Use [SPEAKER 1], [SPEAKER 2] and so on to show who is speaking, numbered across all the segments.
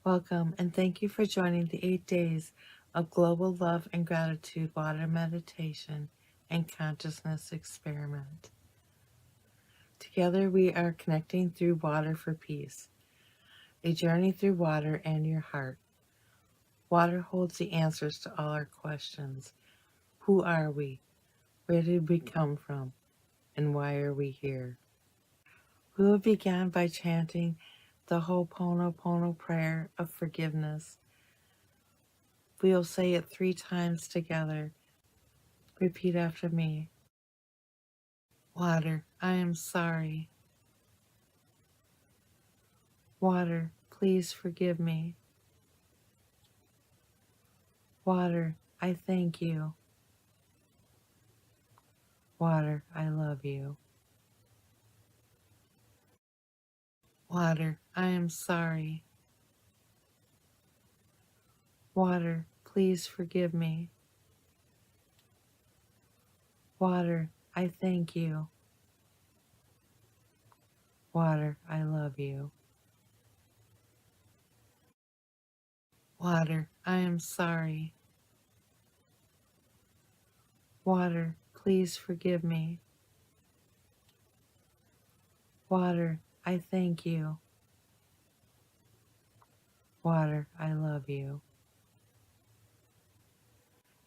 [SPEAKER 1] Welcome and thank you for joining the 8 days of Global Love and Gratitude Water Meditation and Consciousness Experiment. Together we are connecting through water for peace, a journey through water and your heart. Water holds the answers to all our questions. Who are we? Where did we come from? And why are we here? We will begin by chanting the Ho'oponopono prayer of forgiveness. We will say it 3 times together. Repeat after me. Water, I am sorry. Water, please forgive me. Water, I thank you. Water, I love you. Water, I am sorry. Water, please forgive me. Water, I thank you. Water, I love you. Water, I am sorry. Water, please forgive me. Water, I thank you. Water, I love you.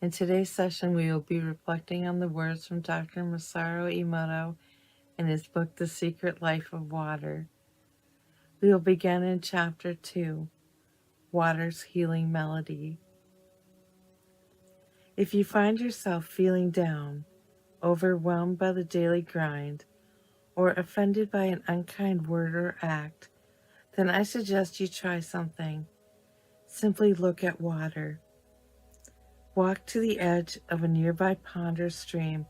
[SPEAKER 1] In today's session, we will be reflecting on the words from Dr. Masaruemoto in his book, The Secret Life of Water. We will begin in Chapter 2, Water's Healing Melody. If you find yourself feeling down, overwhelmed by the daily grind, or offended by an unkind word or act, then I suggest you try something. Simply look at water. Walk to the edge of a nearby pond or stream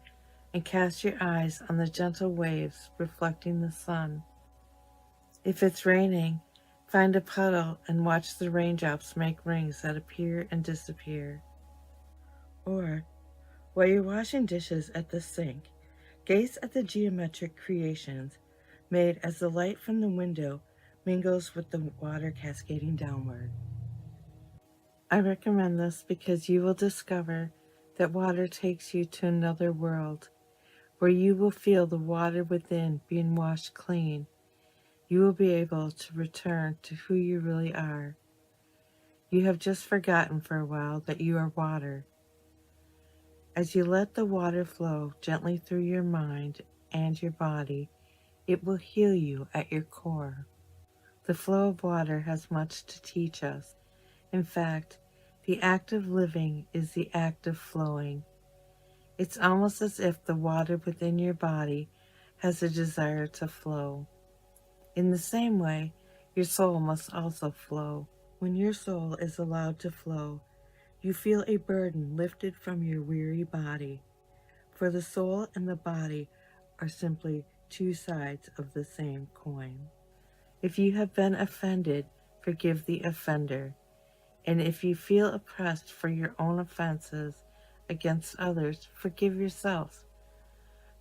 [SPEAKER 1] and cast your eyes on the gentle waves reflecting the sun. If it's raining, find a puddle and watch the raindrops make rings that appear and disappear. Or, while you're washing dishes at the sink, gaze at the geometric creations made as the light from the window mingles with the water cascading downward. I recommend this because you will discover that water takes you to another world where you will feel the water within being washed clean. You will be able to return to who you really are. You have just forgotten for a while that you are water. As you let the water flow gently through your mind and your body, it will heal you at your core. The flow of water has much to teach us. In fact, the act of living is the act of flowing. It's almost as if the water within your body has a desire to flow. In the same way, your soul must also flow. When your soul is allowed to flow, you feel a burden lifted from your weary body, for the soul and the body are simply two sides of the same coin. If you have been offended, forgive the offender. And if you feel oppressed for your own offenses against others, forgive yourself.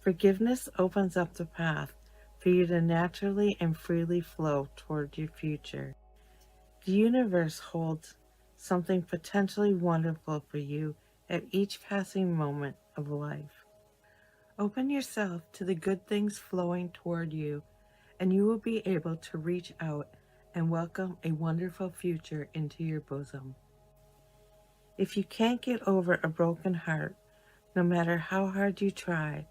[SPEAKER 1] Forgiveness opens up the path for you to naturally and freely flow toward your future. The universe holds something potentially wonderful for you at each passing moment of life. Open yourself to the good things flowing toward you, and you will be able to reach out and welcome a wonderful future into your bosom. If you can't get over a broken heart, no matter how hard you try,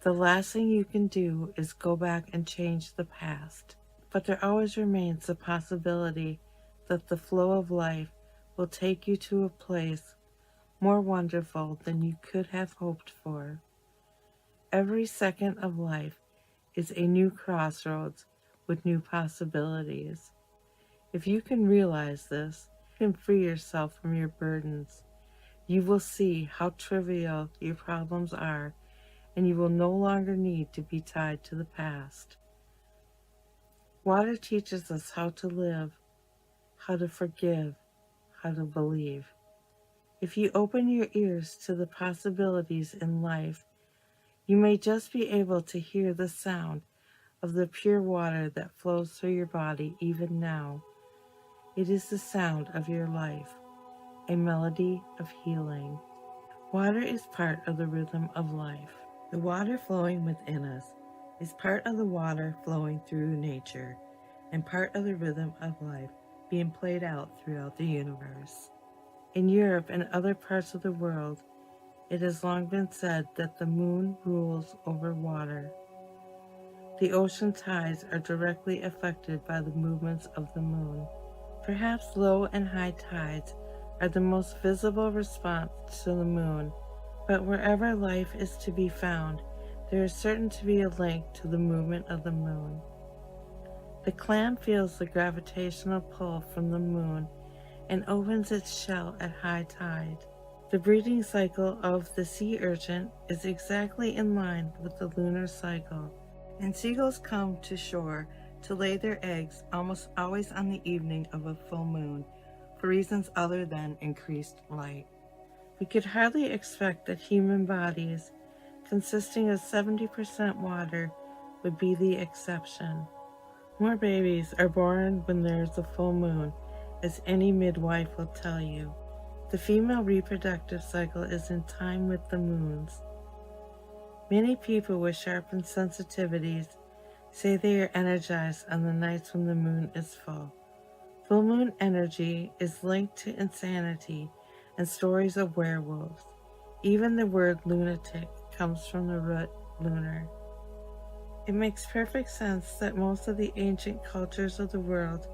[SPEAKER 1] the last thing you can do is go back and change the past. But there always remains the possibility that the flow of life will take you to a place more wonderful than you could have hoped for. Every second of life is a new crossroads with new possibilities. If you can realize this, you can free yourself from your burdens. You will see how trivial your problems are, and you will no longer need to be tied to the past. Water teaches us how to live, how to forgive, how to believe. If you open your ears to the possibilities in life, you may just be able to hear the sound of the pure water that flows through your body even now. It is the sound of your life, a melody of healing. Water is part of the rhythm of life. The water flowing within us is part of the water flowing through nature and part of the rhythm of life being played out throughout the universe. In Europe and other parts of the world, it has long been said that the moon rules over water. The ocean tides are directly affected by the movements of the moon. Perhaps low and high tides are the most visible response to the moon, but wherever life is to be found, there is certain to be a link to the movement of the moon. The clam feels the gravitational pull from the moon and opens its shell at high tide. The breeding cycle of the sea urchin is exactly in line with the lunar cycle, and seagulls come to shore to lay their eggs almost always on the evening of a full moon for reasons other than increased light. We could hardly expect that human bodies, consisting of 70% water, would be the exception. More babies are born when there is a full moon, as any midwife will tell you. The female reproductive cycle is in time with the moons. Many people with sharpened sensitivities say they are energized on the nights when the moon is full. Full moon energy is linked to insanity and stories of werewolves. Even the word lunatic comes from the root lunar. It makes perfect sense that most of the ancient cultures of the world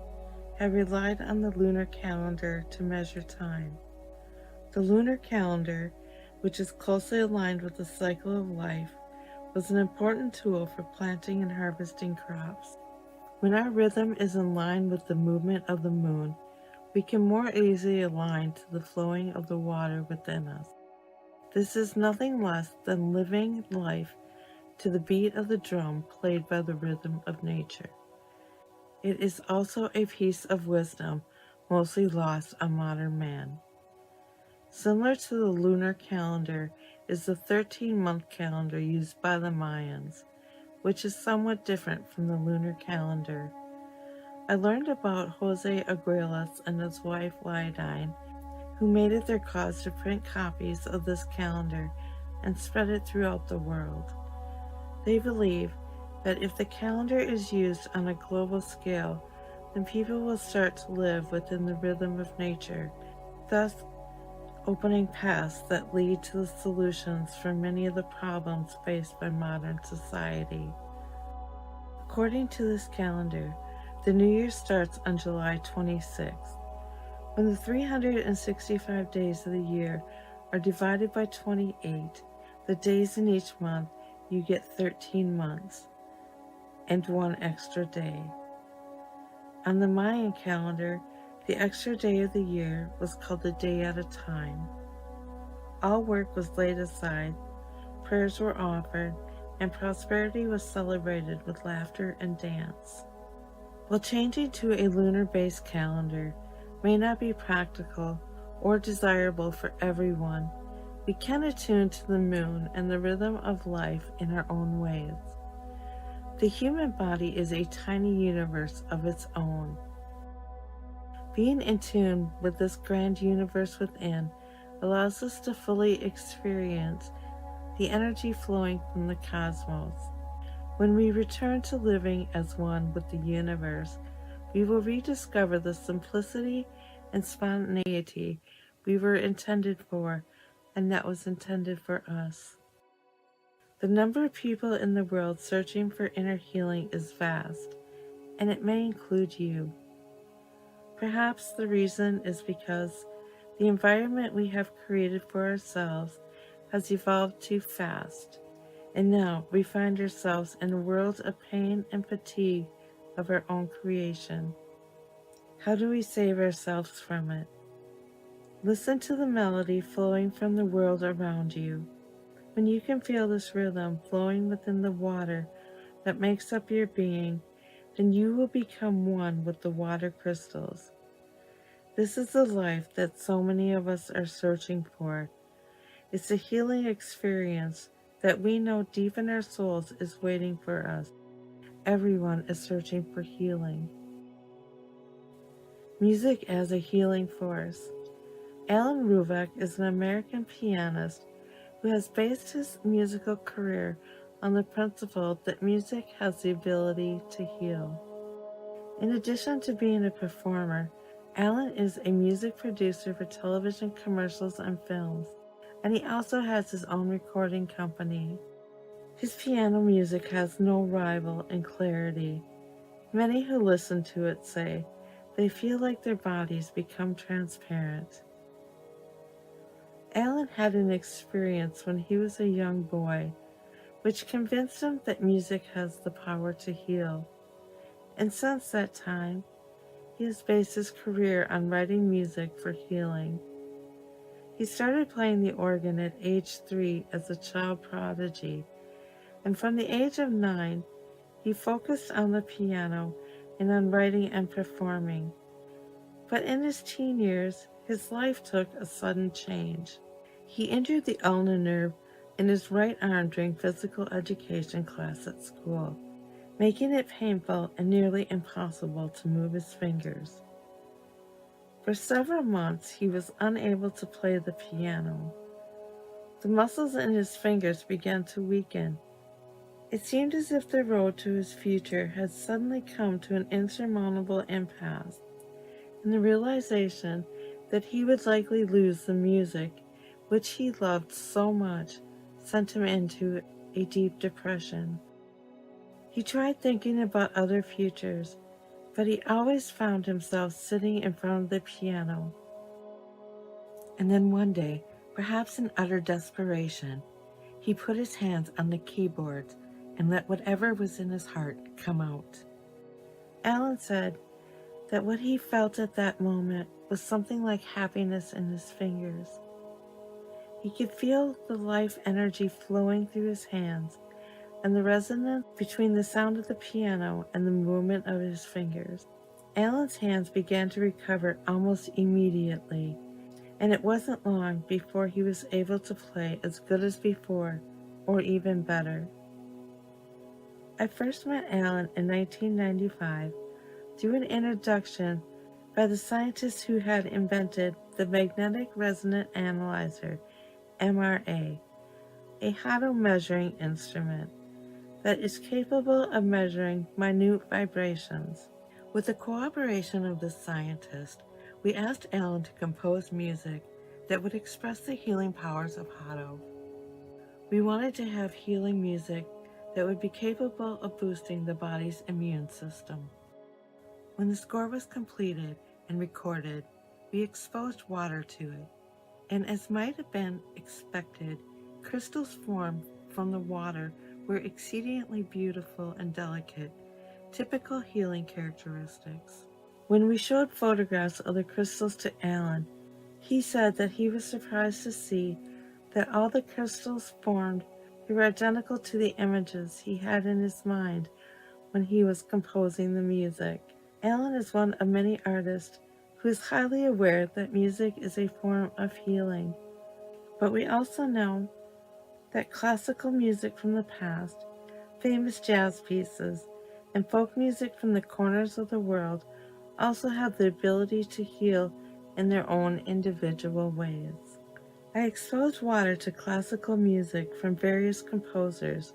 [SPEAKER 1] have relied on the lunar calendar to measure time. The lunar calendar, which is closely aligned with the cycle of life, was an important tool for planting and harvesting crops. When our rhythm is in line with the movement of the moon, we can more easily align to the flowing of the water within us. This is nothing less than living life to the beat of the drum played by the rhythm of nature. It is also a piece of wisdom mostly lost on modern man. Similar to the lunar calendar is the 13-month calendar used by the Mayans, which is somewhat different from the lunar calendar. I learned about Jose Aguilas and his wife Liodine, who made it their cause to print copies of this calendar and spread it throughout the world. They believe that if the calendar is used on a global scale, then people will start to live within the rhythm of nature, thus opening paths that lead to the solutions for many of the problems faced by modern society. According to this calendar, the New Year starts on July 26th. When the 365 days of the year are divided by 28, the days in each month, you get 13 months and one extra day. On the Mayan calendar, the extra day of the year was called a day at a time. All work was laid aside, prayers were offered, and prosperity was celebrated with laughter and dance. While changing to a lunar-based calendar may not be practical or desirable for everyone, we can attune to the moon and the rhythm of life in our own ways. The human body is a tiny universe of its own. Being in tune with this grand universe within allows us to fully experience the energy flowing from the cosmos. When we return to living as one with the universe, we will rediscover the simplicity and spontaneity we were intended for and that was intended for us. The number of people in the world searching for inner healing is vast, and it may include you. Perhaps the reason is because the environment we have created for ourselves has evolved too fast, and now we find ourselves in a world of pain and fatigue of our own creation. How do we save ourselves from it? Listen to the melody flowing from the world around you. When you can feel this rhythm flowing within the water that makes up your being, then you will become one with the water crystals. This is the life that so many of us are searching for. It's a healing experience that we know deep in our souls is waiting for us. Everyone is searching for healing. Music as a healing force. Alan Ruvak is an American pianist who has based his musical career on the principle that music has the ability to heal. In addition to being a performer, Alan is a music producer for television commercials and films, and he also has his own recording company. His piano music has no rival in clarity. Many who listen to it say they feel like their bodies become transparent. Alan had an experience when he was a young boy, which convinced him that music has the power to heal. And since that time, he has based his career on writing music for healing. He started playing the organ at age 3 as a child prodigy, and from the age of 9, he focused on the piano and on writing and performing. But in his teen years, his life took a sudden change. He injured the ulnar nerve in his right arm during physical education class at school, making it painful and nearly impossible to move his fingers. For several months, he was unable to play the piano. The muscles in his fingers began to weaken. It seemed as if the road to his future had suddenly come to an insurmountable impasse, and the realization that he would likely lose the music, which he loved so much, sent him into a deep depression. He tried thinking about other futures, but he always found himself sitting in front of the piano. And then one day, perhaps in utter desperation, he put his hands on the keyboards and let whatever was in his heart come out. Alan said that what he felt at that moment was something like happiness in his fingers. He could feel the life energy flowing through his hands and the resonance between the sound of the piano and the movement of his fingers. Alan's hands began to recover almost immediately, and it wasn't long before he was able to play as good as before, or even better. I first met Alan in 1995 through an introduction by the scientists who had invented the magnetic resonant analyzer, MRA, a Hado measuring instrument that is capable of measuring minute vibrations. With the cooperation of this scientist, we asked Alan to compose music that would express the healing powers of Hado. We wanted to have healing music that would be capable of boosting the body's immune system. When the score was completed and recorded, we exposed water to it, and as might have been expected, crystals formed from the water were exceedingly beautiful and delicate, typical healing characteristics. When we showed photographs of the crystals to Alan, he said that he was surprised to see that all the crystals formed were identical to the images he had in his mind when he was composing the music. Alan is one of many artists who is highly aware that music is a form of healing. But we also know that classical music from the past, famous jazz pieces, and folk music from the corners of the world also have the ability to heal in their own individual ways. I exposed water to classical music from various composers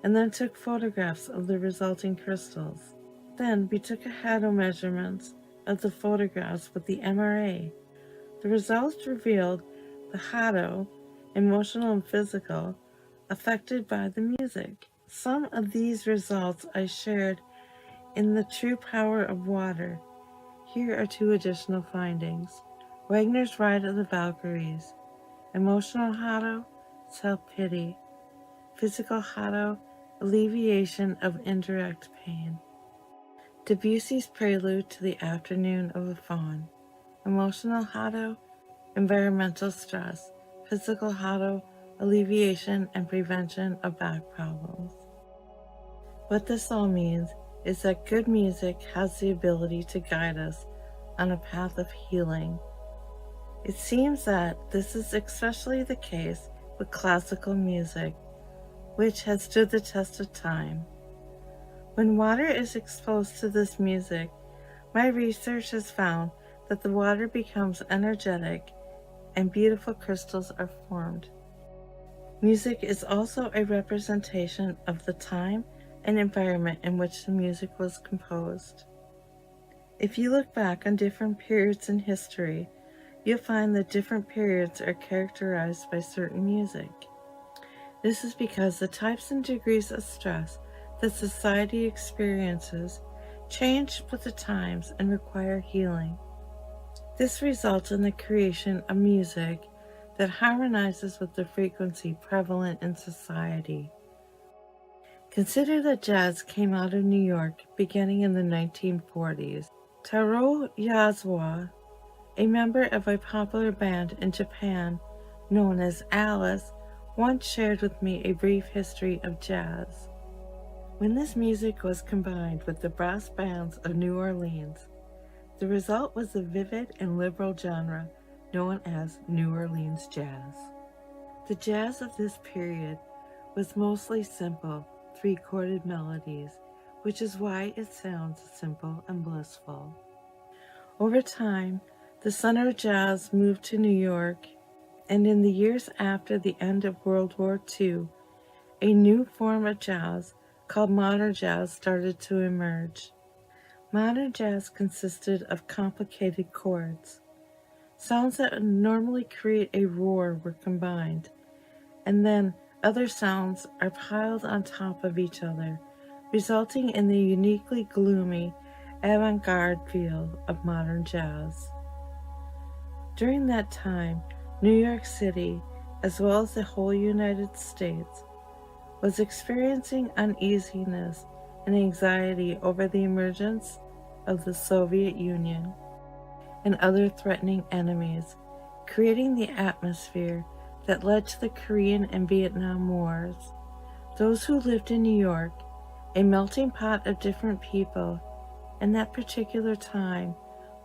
[SPEAKER 1] and then took photographs of the resulting crystals. Then we took a Hado measurements of the photographs with the MRA. The results revealed the Hado, emotional and physical, affected by the music. Some of these results I shared in The True Power of Water. Here are 2 additional findings. Wagner's Ride of the Valkyries. Emotional Hado, self-pity. Physical Hado, alleviation of indirect pain. Debussy's Prelude to the Afternoon of a Faun. Emotional Hado, environmental stress. Physical Hado, alleviation and prevention of back problems. What this all means is that good music has the ability to guide us on a path of healing. It seems that this is especially the case with classical music, which has stood the test of time. When water is exposed to this music, my research has found that the water becomes energetic and beautiful crystals are formed. Music is also a representation of the time and environment in which the music was composed. If you look back on different periods in history, you'll find that different periods are characterized by certain music. This is because the types and degrees of stress that society experiences change with the times and require healing. This results in the creation of music that harmonizes with the frequency prevalent in society. Consider that jazz came out of New York beginning in the 1940s. Taro Yazawa, a member of a popular band in Japan known as Alice, once shared with me a brief history of jazz. When this music was combined with the brass bands of New Orleans, the result was a vivid and liberal genre known as New Orleans jazz. The jazz of this period was mostly simple, three-chorded melodies, which is why it sounds simple and blissful. Over time, the center of jazz moved to New York, and in the years after the end of World War II, a new form of jazz called modern jazz started to emerge. Modern jazz consisted of complicated chords. Sounds that normally create a roar were combined, and then other sounds are piled on top of each other, resulting in the uniquely gloomy, avant-garde feel of modern jazz. During that time, New York City, as well as the whole United States, was experiencing uneasiness and anxiety over the emergence of the Soviet Union and other threatening enemies, creating the atmosphere that led to the Korean and Vietnam Wars. Those who lived in New York, a melting pot of different people, in that particular time,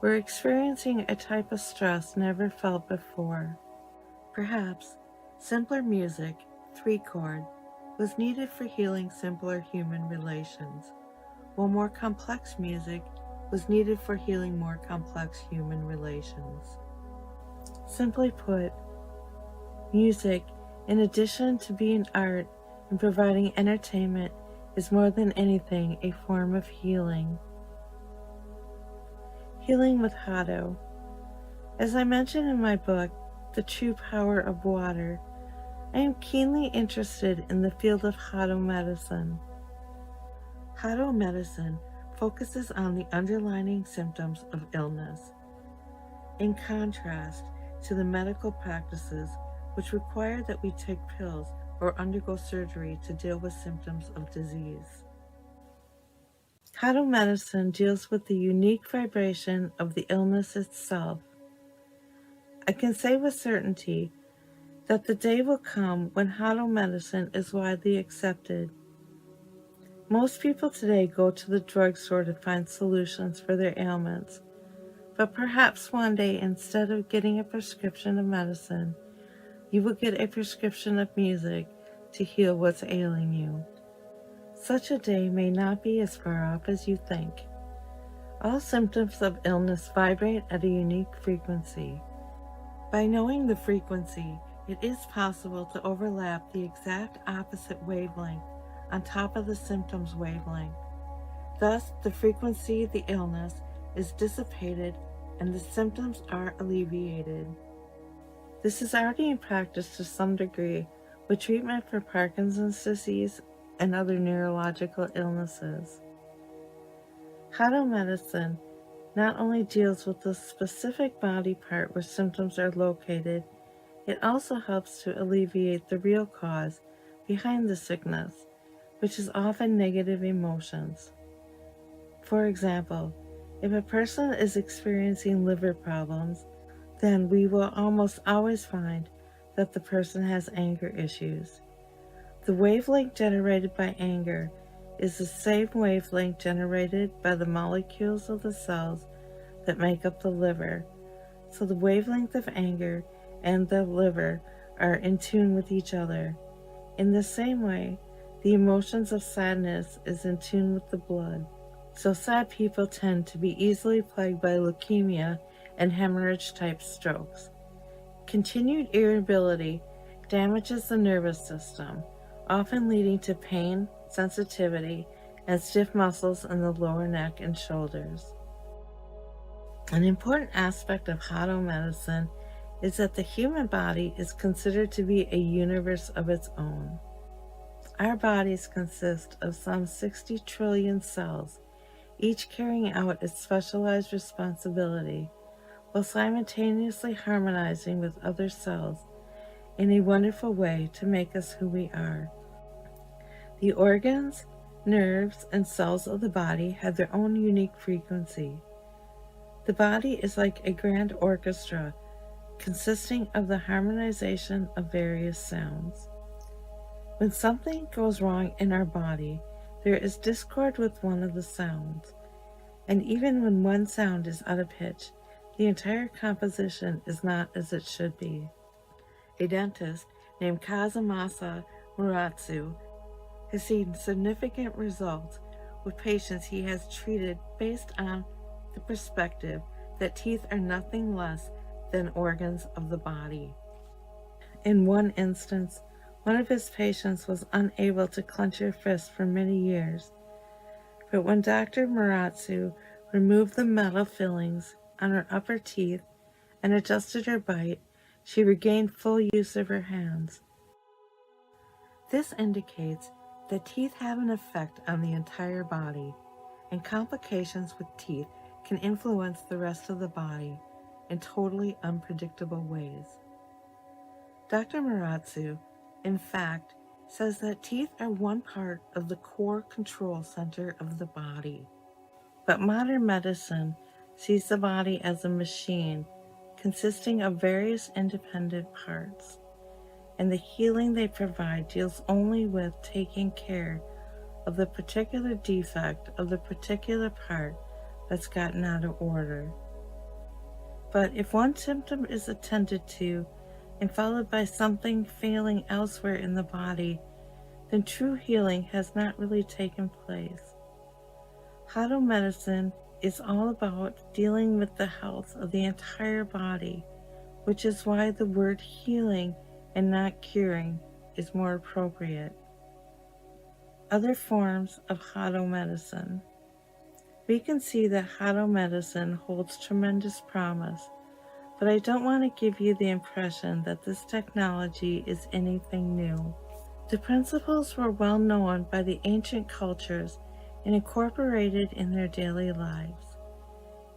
[SPEAKER 1] were experiencing a type of stress never felt before. Perhaps simpler music, three-chord, was needed for healing simpler human relations, while more complex music was needed for healing more complex human relations. Simply put, music, in addition to being art and providing entertainment, is more than anything a form of healing. Healing with Hado. As I mentioned in my book, The True Power of Water, I am keenly interested in the field of Hado medicine. Hado medicine focuses on the underlying symptoms of illness, in contrast to the medical practices which require that we take pills or undergo surgery to deal with symptoms of disease. Hado medicine deals with the unique vibration of the illness itself. I can say with certainty that the day will come when Hado medicine is widely accepted. Most people today go to the drugstore to find solutions for their ailments, but perhaps one day, instead of getting a prescription of medicine, you will get a prescription of music to heal what's ailing you. Such a day may not be as far off as you think. All symptoms of illness vibrate at a unique frequency. By knowing the frequency, it is possible to overlap the exact opposite wavelength on top of the symptoms wavelength. Thus, the frequency of the illness is dissipated and the symptoms are alleviated. This is already in practice to some degree with treatment for Parkinson's disease and other neurological illnesses. Hado medicine not only deals with the specific body part where symptoms are located, it also helps to alleviate the real cause behind the sickness, which is often negative emotions. For example, if a person is experiencing liver problems, then we will almost always find that the person has anger issues. The wavelength generated by anger is the same wavelength generated by the molecules of the cells that make up the liver. So the wavelength of anger and the liver are in tune with each other. In the same way, the emotions of sadness is in tune with the blood. So sad people tend to be easily plagued by leukemia and hemorrhage-type strokes. Continued irritability damages the nervous system, often leading to pain, sensitivity, and stiff muscles in the lower neck and shoulders. An important aspect of Hado medicine is that the human body is considered to be a universe of its own. Our bodies consist of some 60 trillion cells, each carrying out its specialized responsibility while simultaneously harmonizing with other cells in a wonderful way to make us who we are. The organs, nerves, and cells of the body have their own unique frequency. The body is like a grand orchestra consisting of the harmonization of various sounds. When something goes wrong in our body, there is discord with one of the sounds, and even when one sound is out of pitch, the entire composition is not as it should be. A dentist named Kazumasa Muratsu has seen significant results with patients he has treated based on the perspective that teeth are nothing less than organs of the body. In one instance, one of his patients was unable to clench her fist for many years, but when Dr. Muratsu removed the metal fillings on her upper teeth and adjusted her bite, she regained full use of her hands. This indicates that teeth have an effect on the entire body, and complications with teeth can influence the rest of the body in totally unpredictable ways. Dr. Muratsu, in fact, says that teeth are one part of the core control center of the body. But modern medicine sees the body as a machine consisting of various independent parts, and the healing they provide deals only with taking care of the particular defect of the particular part that's gotten out of order. But if one symptom is attended to and followed by something failing elsewhere in the body, then true healing has not really taken place. Hado medicine is all about dealing with the health of the entire body, which is why the word healing and not curing is more appropriate. Other forms of Hado medicine. We can see that Hado medicine holds tremendous promise, but I don't want to give you the impression that this technology is anything new. The principles were well known by the ancient cultures and incorporated in their daily lives.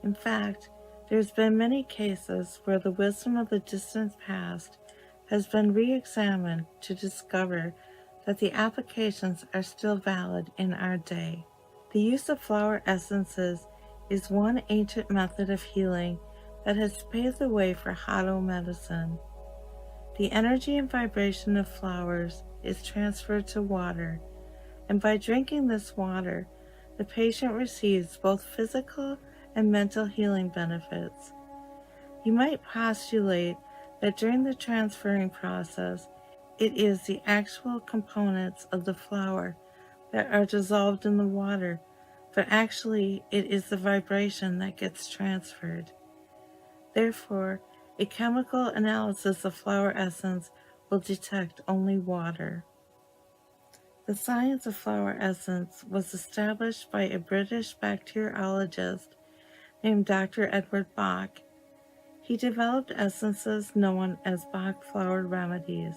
[SPEAKER 1] In fact, there's been many cases where the wisdom of the distant past has been re-examined to discover that the applications are still valid in our day. The use of flower essences is one ancient method of healing that has paved the way for Hado medicine. The energy and vibration of flowers is transferred to water, and by drinking this water, the patient receives both physical and mental healing benefits. You might postulate that during the transferring process, it is the actual components of the flower that are dissolved in the water, but actually it is the vibration that gets transferred. Therefore, a chemical analysis of flower essence will detect only water. The science of flower essence was established by a British bacteriologist named Dr. Edward Bach. He developed essences known as Bach flower remedies,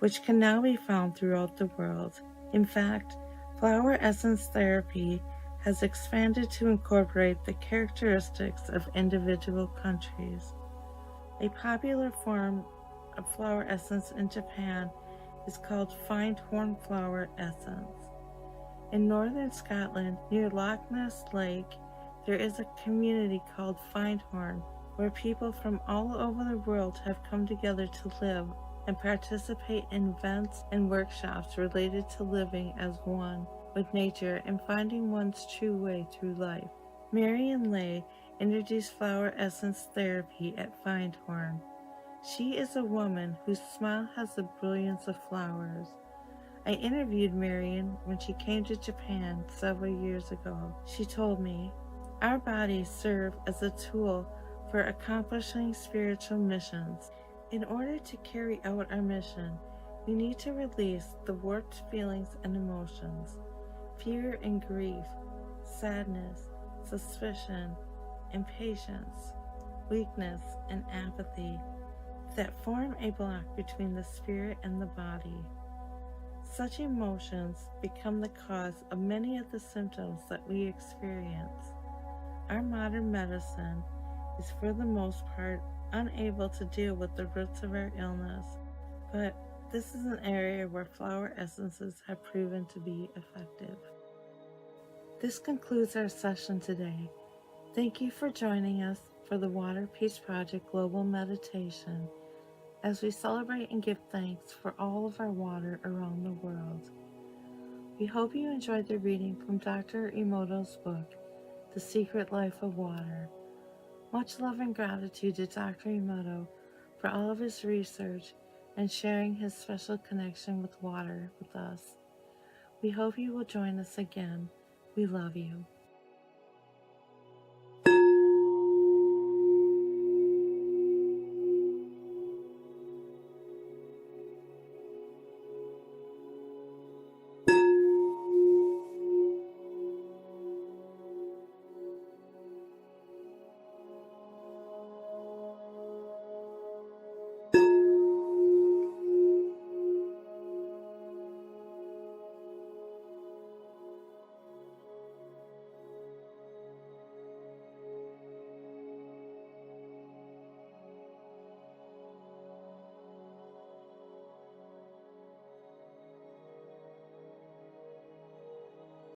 [SPEAKER 1] which can now be found throughout the world. In fact, flower essence therapy has expanded to incorporate the characteristics of individual countries. A popular form of flower essence in Japan is called fine-horn flower essence. In northern Scotland, near Loch Ness Lake, there is a community called Findhorn, where people from all over the world have come together to live and participate in events and workshops related to living as one with nature and finding one's true way through life. Marion Lay introduced flower essence therapy at Findhorn. She is a woman whose smile has the brilliance of flowers. I interviewed Marion when she came to Japan several years ago. She told me, "Our bodies serve as a tool for accomplishing spiritual missions. In order to carry out our mission, we need to release the warped feelings and emotions, fear and grief, sadness, suspicion, impatience, weakness, and apathy that form a block between the spirit and the body. Such emotions become the cause of many of the symptoms that we experience. Our modern medicine is for the most part unable to deal with the roots of our illness, but this is an area where flower essences have proven to be effective. This concludes our session today. Thank you for joining us for the Water Peace Project Global Meditation as we celebrate and give thanks for all of our water around the world. We hope you enjoyed the reading from Dr. Emoto's book, The Secret Life of Water. Much love and gratitude to Dr. Emoto for all of his research and sharing his special connection with water with us. We hope you will join us again. We love you.